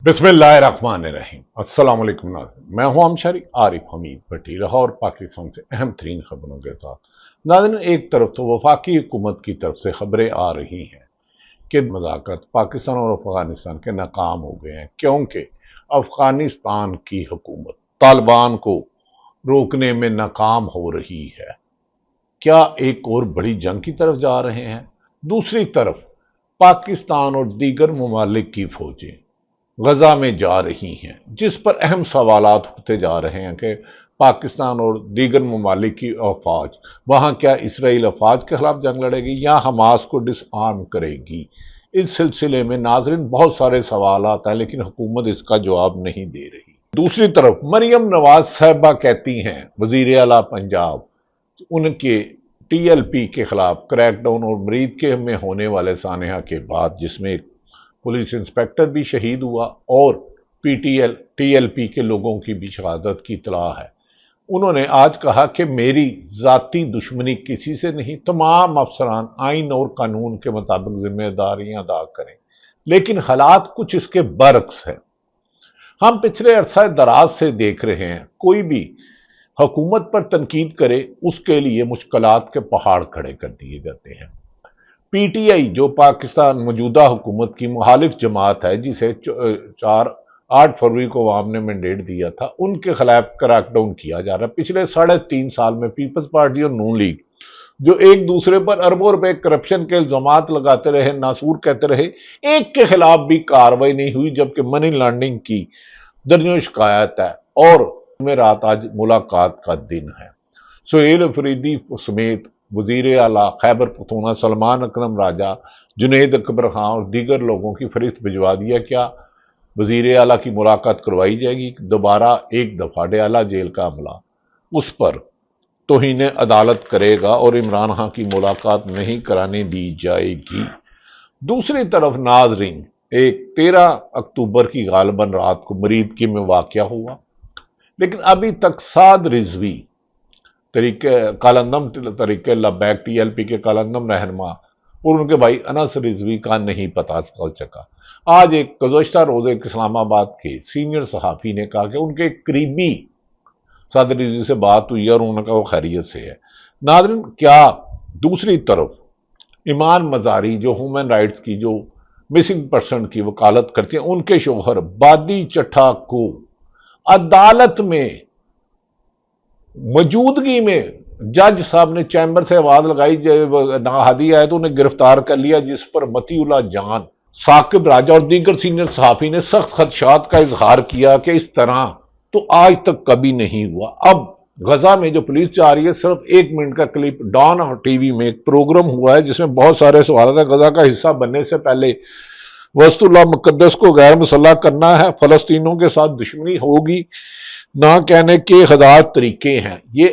बिस्मिल्लाहिर्रहमानिर्रहीम। अस्सलाम वालेकुम नाज़रीन, मैं हूं अमशरी आरिफ हमीद भट्टी, लाहौर पाकिस्तान से अहम तरीन खबरों के साथ। नाज़रीन, एक तरफ तो वफाकी हुकूमत की तरफ से खबरें आ रही हैं कि मुज़ाकरात पाकिस्तान और अफगानिस्तान के नाकाम हो गए हैं, क्योंकि अफगानिस्तान की हुकूमत तालिबान को रोकने में नाकाम हो रही है। क्या एक और बड़ी जंग की तरफ जा रहे हैं? दूसरी तरफ पाकिस्तान और दीगर ममालिक की फौजें गजा में जा रही हैं, जिस पर अहम सवालात होते जा रहे हैं कि पाकिस्तान और दीगर ममालिक की अफवाज वहां क्या इसराइल अफवाज के खिलाफ जंग लड़ेगी या हमास को डिसआर्म करेगी। इस सिलसिले में नाजरीन बहुत सारे सवालात हैं, लेकिन हुकूमत इसका जवाब नहीं दे रही। दूसरी तरफ मरियम नवाज साहिबा कहती हैं, वजीर आला पंजाब, उनके टीएलपी के खिलाफ क्रैकडाउन और मरीद के में होने वाले सानहा के बाद, जिसमें एक पुलिस इंस्पेक्टर भी शहीद हुआ और टीएलपी के लोगों की भी शहादत की इत्तला है, उन्होंने आज कहा कि मेरी जाती दुश्मनी किसी से नहीं, तमाम अफसरान आइन और कानून के मुताबिक जिम्मेदारियां अदा करें। लेकिन हालात कुछ इसके बरक्स है। हम पिछले अरसा दराज से देख रहे हैं, कोई भी हुकूमत पर तनकीद करे उसके लिए मुश्किलात के पहाड़ खड़े कर दिए जाते हैं। पीटीआई जो पाकिस्तान मौजूदा हुकूमत की मुखालिफ जमात है, जिसे 8 फरवरी को अवाम ने मैंडेट दिया था, उनके खिलाफ क्रैकडाउन किया जा रहा है। पिछले 3.5 साल में पीपल्स पार्टी और नून लीग जो एक दूसरे पर अरबों रुपए करप्शन के इल्जामात लगाते रहे, नासूर कहते रहे, एक के खिलाफ भी कार्रवाई नहीं हुई, जबकि मनी लॉन्ड्रिंग की दर्जनों शिकायत है। और में रात आज मुलाकात का दिन है। सुहेल अफरीदी समेत वजीर आला खैबर पख्तूनख्वा सलमान अकरम राजा, जुनैद अकबर खान और दीगर लोगों की फरिश्त भिजवा दिया। क्या वजीर आला की मुलाकात करवाई जाएगी? दोबारा एक दफा डयाला जेल का अमला उस पर तौहीन अदालत करेगा और इमरान खान की मुलाकात नहीं कराने दी जाएगी। दूसरी तरफ नाजरीन, एक 13 अक्टूबर की गालबन रात को मरीदकी में वाकया हुआ, लेकिन अभी तक साद रिजवी कालंदम तरीके लबैक टीएलपी के कालंदम रहनमा और उनके भाई अनस रिजवी का नहीं पता चल सका। आज एक गुज़श्ता रोज एक इस्लामाबाद के सीनियर सहाफ़ी ने कहा कि उनके करीबी साद रिजवी से बात हुई और उनका वो खैरियत से है। नाज़रीन, क्या दूसरी तरफ ईमान मजारी जो ह्यूमन राइट्स की जो मिसिंग पर्सन की वकालत करती हैं, उनके शोहर बादी चट्ठा को अदालत में मौजूदगी में जज साहब ने चैम्बर से आवाज लगाई, नाहादी आए तो उन्हें गिरफ्तार कर लिया, जिस पर मतीउल्लाह जान, साकिब राजा और दीगर सीनियर सहाफी ने सख्त खदशात का इजहार किया कि इस तरह तो आज तक कभी नहीं हुआ। अब गजा में जो पुलिस जा रही है, सिर्फ 1 मिनट का क्लिप डॉन टीवी में एक प्रोग्राम हुआ है जिसमें बहुत सारे सवाल है। गजा का हिस्सा बनने से पहले वस्तुल्लाह मुकद्दस को गैर मुसल्लह करना है, फलस्तीनों के साथ दुश्मनी होगी, ना कहने के हजार तरीके हैं। ये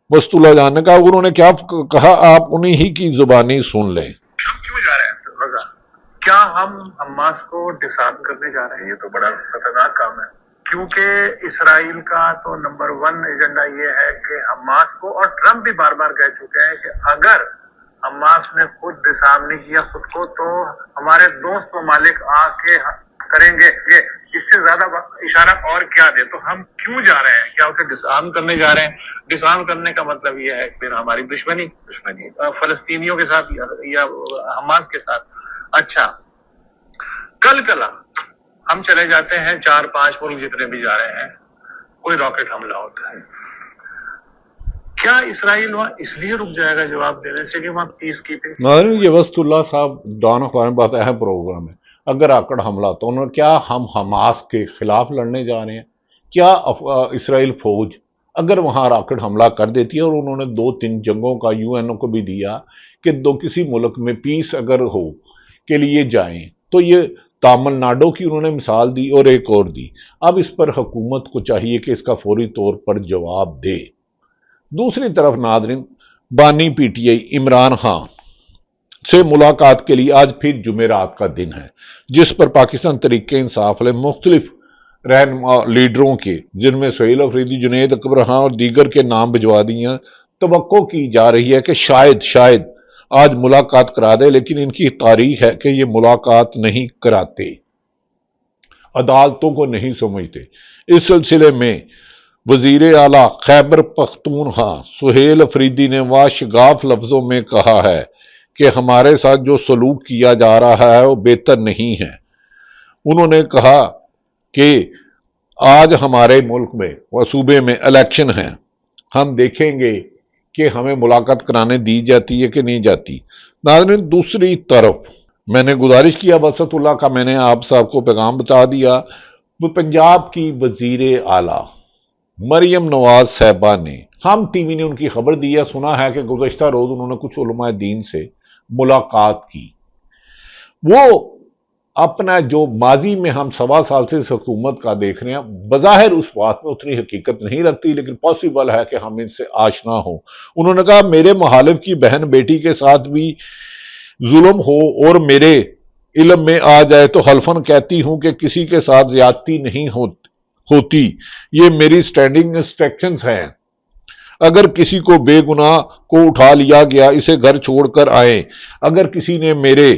वस्तुल्लाह जानने का उन्होंने क्या कहा, आप उन्हीं ही की जुबानी सुन लें। हम क्यों जा रहे हैं गजा? क्या हम हमास को डिसआर्म करने जा रहे हैं? ये तो बड़ा खतरनाक काम है, क्योंकि इसराइल का तो नंबर 1 एजेंडा ये है कि हमास को, और ट्रंप भी बार बार कह चुके हैं कि अगर हमास ने खुद डिसआर्म नहीं किया खुद को, तो हमारे दोस्त ममालिक आके करेंगे। ये इससे ज्यादा इशारा और क्या दे? तो हम क्यों जा रहे हैं? क्या उसे डिसआर्म करने जा रहे हैं? डिसआर्म करने का मतलब यह है फिर हमारी दुश्मनी फलस्तीनियों के साथ या हमास के साथ। अच्छा, कल हम चले जाते हैं, 4-5 मुल्क जितने भी जा रहे हैं, कोई रॉकेट हमला होता है, क्या इसराइल वहां इसलिए रुक जाएगा जवाब देने से कि वहां पीस कीपिंग? ये वस्तुल्लाह साहब डॉन अखबार में बहुत अहम प्रोग्राम है। अगर आकड़ हमला तो उन्होंने क्या हम हमास के खिलाफ लड़ने जा रहे हैं? क्या इसराइल फौज अगर वहां राकेट हमला कर देती है, और उन्होंने 2-3 जंगों का यूएनओ को भी दिया कि किसी मुल्क में पीस अगर हो के लिए जाएं, तो ये तमिलनाडु की उन्होंने मिसाल दी और एक और दी। अब इस पर हुकूमत को चाहिए कि इसका फौरी तौर पर जवाब दे। दूसरी तरफ नाज़रीन, बानी पीटीआई इमरान खान से मुलाकात के लिए आज फिर जुमेरात का दिन है, जिस पर पाकिस्तान तरीके इंसाफ वाले मुख्तलिफ रहनुमा लीडरों के, जिनमें सुहेल अफरीदी, जुनैद अकबर खान और दीगर के नाम भिजवा दिए। तवक्को की जा रही है कि शायद आज मुलाकात करा दे, लेकिन इनकी तारीख है कि ये मुलाकात नहीं कराते। عدالتوں کو نہیں سمجھتے۔ اس سلسلے میں وزیر اعلیٰ خیبر پختونخوا سہیل افریدی نے واشگاف لفظوں میں کہا ہے کہ ہمارے ساتھ جو سلوک کیا جا رہا ہے وہ بہتر نہیں ہے۔ انہوں نے کہا کہ آج ہمارے ملک میں و صوبے میں الیکشن ہیں، ہم دیکھیں گے کہ ہمیں ملاقات کرانے دی جاتی ہے کہ نہیں جاتی۔ ناظرین، دوسری طرف میں نے گزارش کیا وسط اللہ کا، میں نے آپ صاحب کو پیغام بتا دیا، وہ پنجاب کی وزیر اعلیٰ مریم نواز صاحبہ نے، ہم ٹی وی نے ان کی خبر دی ہے، سنا ہے کہ گزشتہ روز انہوں نے کچھ علماء دین سے ملاقات کی۔ وہ اپنا جو ماضی میں ہم 1.25 سال سے اس حکومت کا دیکھ رہے ہیں، بظاہر اس بات میں اتنی حقیقت نہیں رکھتی، لیکن پاسبل ہے کہ ہم ان سے آشنا ہوں۔ انہوں نے کہا میرے مخالف کی بہن بیٹی کے ساتھ بھی ظلم ہو اور میرے علم میں آ جائے تو حلفاً کہتی ہوں کہ کسی کے ساتھ زیادتی نہیں ہوتی، یہ میری سٹینڈنگ انسٹرکشنز ہیں۔ اگر کسی کو بے گناہ کو اٹھا لیا گیا، اسے گھر چھوڑ کر آئیں۔ اگر کسی نے میرے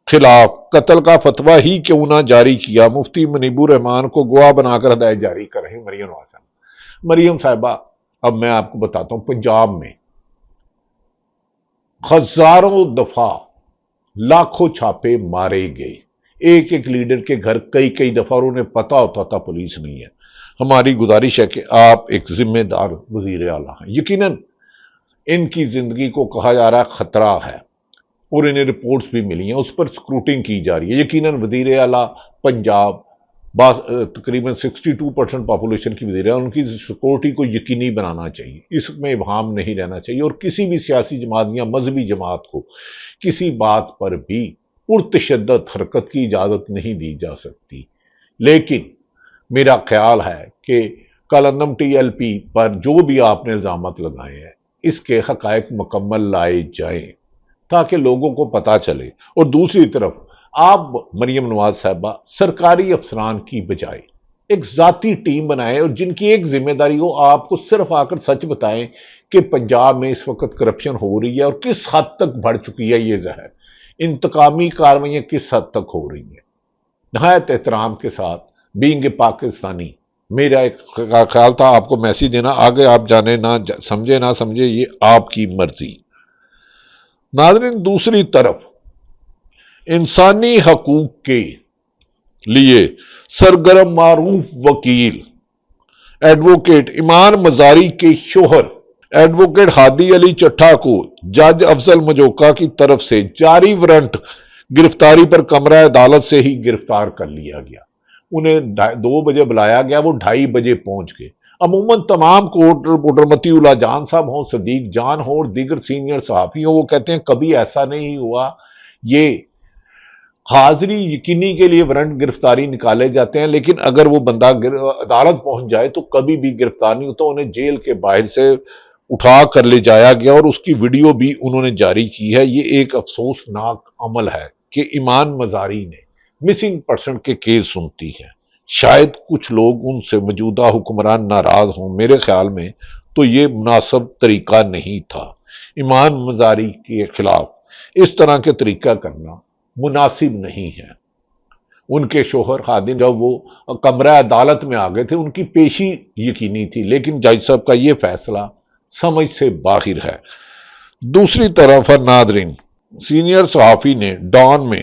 خلاف قتل کا فتویٰ ہی کیوں نہ جاری کیا، مفتی منیب الرحمان کو گواہ بنا کر ہدایت جاری کر رہے ہیں مریم نواز صاحبہ۔ مریم صاحبہ، اب میں آپ کو بتاتا ہوں، پنجاب میں ہزاروں دفعہ لاکھوں چھاپے مارے گئے، ایک ایک لیڈر کے گھر کئی دفعہ، انہیں پتا ہوتا تھا پولیس نہیں ہے۔ ہماری گزارش ہے کہ آپ ایک ذمہ دار وزیر اعلیٰ ہیں، یقیناً ان کی زندگی کو کہا جا رہا ہے خطرہ ہے، اور انہیں رپورٹس بھی ملی ہیں، اس پر سکروٹنگ کی جا رہی ہے۔ یقیناً وزیر اعلیٰ پنجاب تقریباً 62% پاپولیشن کی وزیر اعلیٰ، ان کی سیکورٹی کو یقینی بنانا چاہیے، اس میں ابہام نہیں رہنا چاہیے، اور کسی بھی سیاسی جماعت یا مذہبی جماعت کو کسی بات پر بھی پرتشدد حرکت کی اجازت نہیں دی جا سکتی۔ لیکن میرا خیال ہے کہ کالندم ٹی ایل پی پر جو بھی آپ نے الزامات لگائے ہیں، اس کے حقائق مکمل لائے جائیں تاکہ لوگوں کو پتا چلے۔ اور دوسری طرف آپ مریم نواز صاحبہ سرکاری افسران کی بجائے ایک ذاتی ٹیم بنائیں، اور جن کی ایک ذمہ داری ہو، آپ کو صرف آ کر سچ بتائیں کہ پنجاب میں اس وقت کرپشن ہو رہی ہے اور کس حد تک بڑھ چکی ہے، یہ زہر انتقامی کارروائیاں کس حد تک ہو رہی ہیں۔ نہایت احترام کے ساتھ، بینگ اے پاکستانی، میرا ایک خیال تھا آپ کو میسیج دینا، آگے آپ جانے نہ سمجھے یہ آپ کی مرضی۔ ناظرین، دوسری طرف انسانی حقوق کے لیے سرگرم معروف وکیل ایڈوکیٹ ایمان مزاری کے شوہر ایڈوکیٹ ہادی علی چٹھا کو جج افضل مجوکا کی طرف سے جاری وارنٹ گرفتاری پر کمرہ عدالت سے ہی گرفتار کر لیا گیا۔ انہیں 2 بجے بلایا گیا، وہ 2:30 بجے پہنچ گئے۔ عموماً تمام کورٹ رپورٹر متی اللہ جان صاحب ہوں، صدیق جان ہوں اور دیگر سینئر صحافی ہوں، وہ کہتے ہیں کبھی ایسا نہیں ہوا، یہ حاضری یقینی کے لیے وارنٹ گرفتاری نکالے جاتے ہیں، لیکن اگر وہ بندہ عدالت پہنچ جائے تو کبھی بھی گرفتار نہیں ہوتا، انہیں جیل کے باہر سے اٹھا کر لے جایا گیا، اور اس کی ویڈیو بھی انہوں نے جاری کی ہے۔ یہ ایک افسوسناک عمل ہے کہ ایمان مزاری نے مسنگ پرسن کے کیس سنتی ہے۔ شاید کچھ لوگ ان سے موجودہ حکمران ناراض ہوں، میرے خیال میں تو یہ مناسب طریقہ نہیں تھا۔ ایمان مزاری کے خلاف اس طرح کے طریقہ کرنا مناسب نہیں ہے۔ ان کے شوہر خادم جب وہ کمرہ عدالت میں آ گئے تھے، ان کی پیشی یقینی تھی، لیکن جج صاحب کا یہ فیصلہ سمجھ سے باہر ہے۔ دوسری طرف ناظرین، سینئر صحافی نے ڈان میں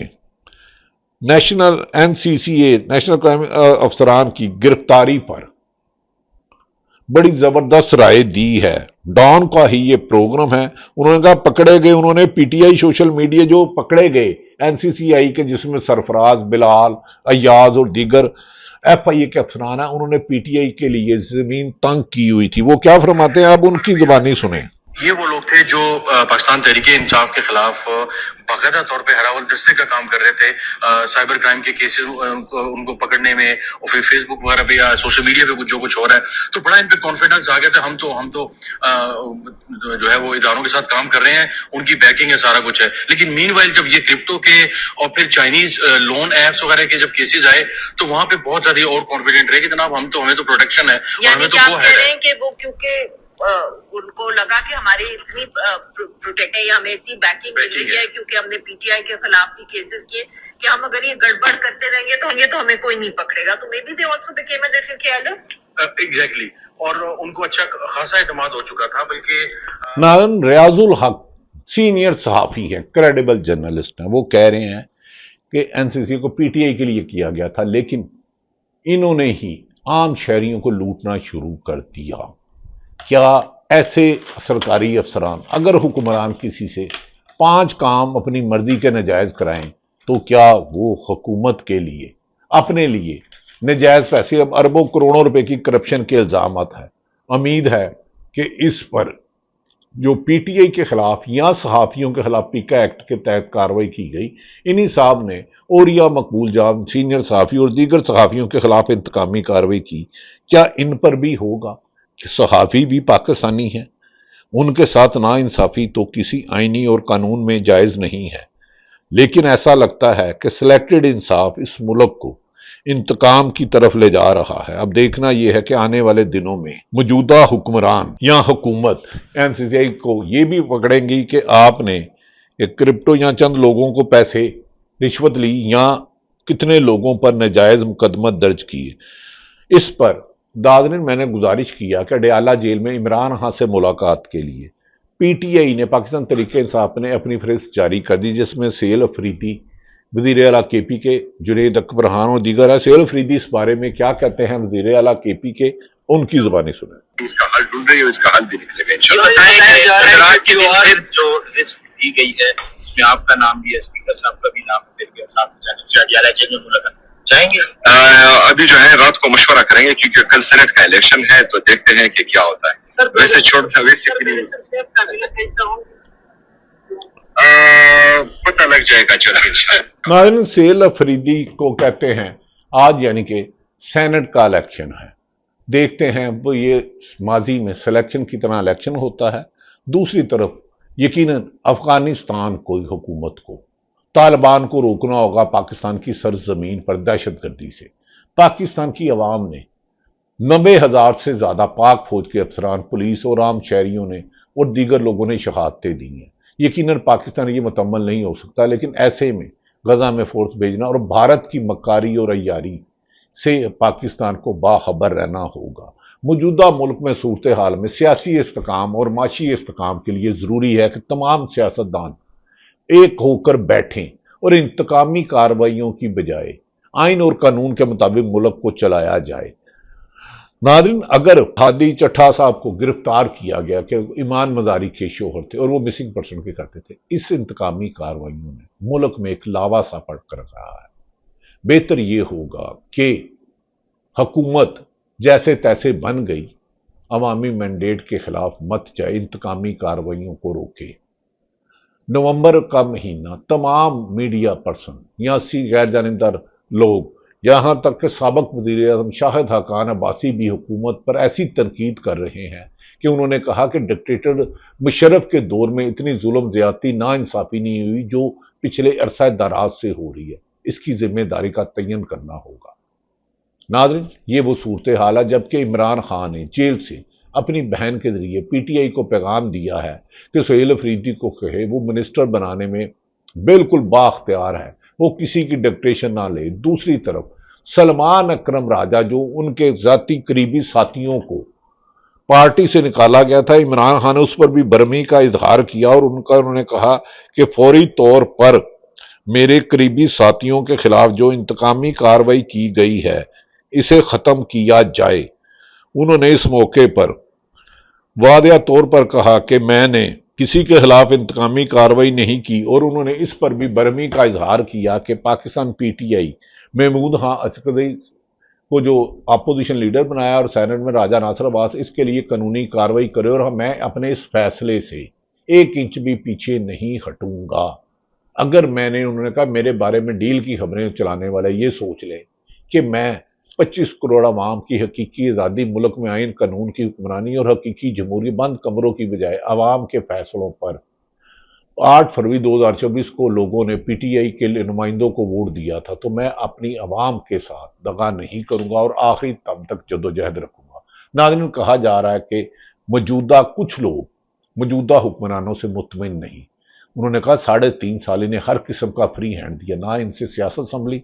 نیشنل NCCA نیشنل کرائم افسران کی گرفتاری پر بڑی زبردست رائے دی ہے۔ ڈان کا ہی یہ پروگرام ہے۔ انہوں نے کہا پکڑے گئے، انہوں نے PTI سوشل میڈیا جو پکڑے گئے NCCI کے، جس میں سرفراز، بلال، ایاز اور دیگر FIA کے افسران ہیں، انہوں نے PTI کے لیے زمین تنگ کی ہوئی تھی۔ وہ کیا فرماتے ہیں، آپ ان کی زبانی سنیں۔ یہ وہ لوگ تھے جو پاکستان تحریک انصاف کے خلاف باقاعدہ طور پہ ہراول دستے کا کام کر رہے تھے، سائبر کرائم کے کیسز ان کو پکڑنے میں، اور پھر فیس بک وغیرہ پہ یا سوشل میڈیا پہ جو کچھ ہو رہا ہے، تو بڑا ان پہ کانفیڈنس آ گیا تھا، ہم تو جو ہے وہ اداروں کے ساتھ کام کر رہے ہیں، ان کی بیکنگ ہے، سارا کچھ ہے۔ لیکن مین وائل جب یہ کرپٹو کے اور پھر چائنیز لون ایپس وغیرہ کے جب کیسز آئے تو وہاں پہ بہت زیادہ اور کانفیڈنٹ رہے کہ جناب ہمیں تو پروٹیکشن ہے، اور ہمیں تو وہ ہے کہ وہ کیونکہ उनको लगा कि हमारी इतनी प्रोटेक्ट है या हमें इतनी बैकिंग मिल रही है क्योंकि हमने पीटीआई के खिलाफ भी केसेस किए कि हम अगर ये गड़बड़ करते रहेंगे तो हमें कोई नहीं पकड़ेगा, तो may be they also became a little careless. Exactly, और उनको अच्छा खासा एतमाद हो चुका था, बल्कि नाज़रीन, रियाजुल हक सीनियर सहाफ़ी हैं, क्रेडिबल जर्नलिस्ट हैं, वो कह रहे हैं कि एनसीसी को पीटीआई के लिए किया गया था, लेकिन इन्होंने ही आम शहरियों को लूटना शुरू कर दिया। क्या ऐसे सरकारी अफसरान अगर हुक्मरान किसी से 5 काम अपनी मर्जी के नजायज कराएं तो क्या वो हुकूमत के लिए अपने लिए नजायज पैसे, अब अरबों करोड़ों रुपए की करप्शन के इल्जामात है। उम्मीद है कि इस पर जो पीटीआई के खिलाफ या सहाफ़ियों के खिलाफ पीका एक्ट के तहत कार्रवाई की गई, इन्हीं साहब ने ओरिया मकबूल जान सीनियर सहाफ़ी और दीगर सहाफ़ियों के खिलाफ इंतकामी कार्रवाई की, क्या इन पर भी होगा? कि सहाफ़ी भी पाकिस्तानी हैं, उनके साथ नाइंसाफ़ी तो किसी आईनी और कानून में जायज़ नहीं है, लेकिन ऐसा लगता है कि सिलेक्टेड इंसाफ इस मुल्क को इंतकाम की तरफ ले जा रहा है। अब देखना यह है कि आने वाले दिनों में मौजूदा हुक्मरान या हुकूमत एनसीसी को ये भी पकड़ेंगी कि आपने एक क्रिप्टो या चंद लोगों को पैसे रिश्वत ली या कितने लोगों पर नाजायज मुकदमा दर्ज किए। इस पर नाज़रीन, मैंने गुजारिश किया कि अडयाला जेल में इमरान खान से मुलाकात के लिए पीटीआई ने, पाकिस्तान तहरीक इंसाफ ने अपनी फहरिस्त जारी कर दी, जिसमें सेल अफरीदी, वज़ीर आला केपी के, जुनैद अकबर खान और दीगर है। सेल अफरीदी इस बारे में क्या कहते हैं वज़ीर आला केपी के, उनकी जुबानी सुने। इसका हल ढूंढ रही है, इसका हल भी निकलेगा इंशाल्लाह। जो लिस्ट दी गई है उसमें आपका नाम भी है, स्पीकर साहब का भी नाम है, मेरे साथ जाने से अडयाला जेल में मुलाकात जाएंगे। अभी जो है रात को मशवरा करेंगे क्योंकि कल सेनेट का इलेक्शन है, तो देखते हैं कि क्या होता है। वैसे छोड़ता वैसे पता लग जाएगा चल के। नाज़रीन, सेल अफरीदी को कहते हैं आज यानी कि सेनेट का इलेक्शन है, देखते हैं वो ये माजी में सिलेक्शन की तरह इलेक्शन होता है। दूसरी तरफ यकीनन अफगानिस्तान को, हुकूमत को, तालिबान को रोकना होगा पाकिस्तान की सरजमीन पर दहशतगर्दी से। पाकिस्तान की अवाम ने 90,000 से ज्यादा पाक फौज के अफसरान, पुलिस और आम शहरियों ने और दीगर लोगों ने शहादतें दी हैं। यकीनन पाकिस्तान ये मुकम्मल नहीं हो सकता, लेकिन ऐसे में गजा में फोर्स भेजना और भारत की मक्कारी और अय्यारी से पाकिस्तान को बाखबर रहना होगा। मौजूदा मुल्क में सूरत हाल में सियासी इस्तेकाम और माशी इस्तेकाम के लिए जरूरी है कि तमाम सियासतदान एक होकर बैठें और इंतकामी कार्रवाइयों की बजाय आइन और कानून के मुताबिक मुल्क को चलाया जाए। नाज़रीन, अगर हादी चट्ठा साहब को गिरफ्तार किया गया कि ईमान मजारी के शोहर थे और वो मिसिंग पर्सन के करते थे, इस इंतकामी कार्रवाइयों ने मुल्क में एक लावा सा पड़ कर रहा है। बेहतर ये होगा कि हुकूमत जैसे तैसे बन गई, अवामी मैंडेट के खिलाफ मत जाए, इंतकामी कार्रवाइयों को रोके। नवंबर का महीना तमाम मीडिया पर्सन या गैर जानिबदार लोग, यहां तक कि साबिक वज़ीर आज़म शाहिद हक़ान अब्बासी भी हुकूमत पर ऐसी तनकीद कर रहे हैं कि उन्होंने कहा कि डिक्टेटर मुशर्रफ के दौर में इतनी जुल्म ज़्यादती नाइंसाफ़ी नहीं हुई जो पिछले अरसा दराज से हो रही है। इसकी जिम्मेदारी का तयन करना होगा। नाज़रीन, ये वो सूरत हाल है जबकि इमरान खान ने जेल से अपनी बहन के जरिए पीटीआई को पैगाम दिया है कि सोहेल अफरीदी को कहे वो मिनिस्टर बनाने में बिल्कुल बाख्तियार है, वो किसी की डिक्टेशन ना ले। दूसरी तरफ सलमान अकरम राजा, जो उनके जाती करीबी साथियों को पार्टी से निकाला गया था, इमरान खान ने उस पर भी बरमी का इजहार किया और उन्होंने कहा कि फौरी तौर पर मेरे करीबी साथियों के खिलाफ जो इंतकामी कार्रवाई की गई है इसे खत्म किया जाए। उन्होंने इस मौके पर वादिया तौर पर कहा कि मैंने किसी के खिलाफ इंतकामी कार्रवाई नहीं की और उन्होंने इस पर भी बरमी का इजहार किया कि पाकिस्तान पीटीआई महमूद खान अस्करी को जो अपोजिशन लीडर बनाया और सेनेट में राजा नासिर अब्बास, इसके लिए कानूनी कार्रवाई करे और मैं अपने इस फैसले से 1 इंच भी पीछे नहीं हटूंगा। अगर उन्होंने कहा मेरे बारे में डील की खबरें चलाने वाले ये सोच लें कि मैं 25 करोड़ आवाम की हकीकी आज़ादी, मुल्क में आइन कानून की हुक्मरानी और हकीकी जमहूरी बंद कमरों की बजाय आवाम के फैसलों पर 8 फरवरी 2024 को लोगों ने पीटीआई के नुमाइंदों को वोट दिया था, तो मैं अपनी आवाम के साथ दगा नहीं करूंगा और आखिरी दम तक जदोजहद रखूंगा। नाज़रीन, कहा जा रहा है कि मौजूदा कुछ लोग मौजूदा हुक्मरानों से मुतमिन नहीं। उन्होंने कहा 3.5 साल इन्हें हर किस्म का फ्री हैंड दिया, ना इनसे सियासत संभली,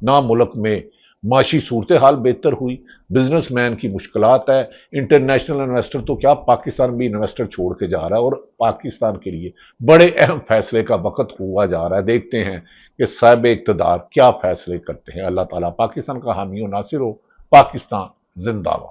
ना मुल्क में माशी सूरत हाल बेहतर हुई, बिजनेसमैन की मुश्किलात है, इंटरनेशनल इन्वेस्टर तो क्या पाकिस्तान भी इन्वेस्टर छोड़ के जा रहा है और पाकिस्तान के लिए बड़े अहम फैसले का वक्त हुआ जा रहा है। देखते हैं कि साहिब इक़्तिदार क्या फैसले करते हैं। अल्लाह ताला पाकिस्तान का हामी और नासिर हो। पाकिस्तान जिंदाबाद।